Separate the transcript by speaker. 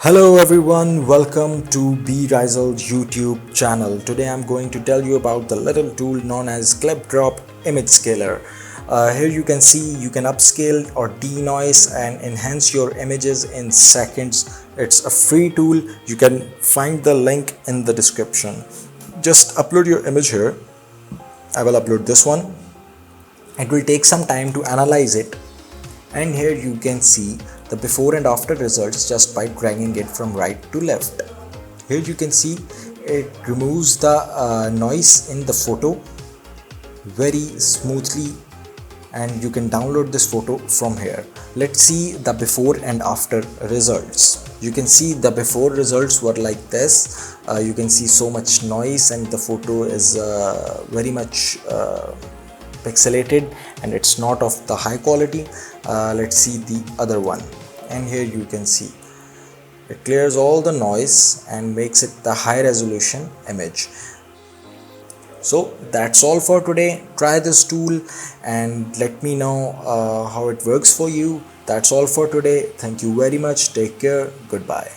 Speaker 1: Hello everyone, welcome to Ryzel YouTube channel. Today I'm going to tell you about the little tool known as Clip Drop Image Scaler. Here you can see you can upscale or denoise and enhance your images in seconds. It's a free tool. You can find the link in the description. Just upload your image here. I will upload this one. It will take some time to analyze it, and here you can see the before and after results just by dragging it from right to left. Here you can see it removes the noise in the photo very smoothly, and you can download this photo from here. Let's see the before and after results. You can see the before results were like this. You can see so much noise and the photo is very much pixelated and it's not of the high quality. Let's see the other one, and here you can see it clears all the noise and makes it the high resolution image. So that's all for today. Try this tool and let me know how it works for you. That's all for today. Thank you very much. Take care. Goodbye.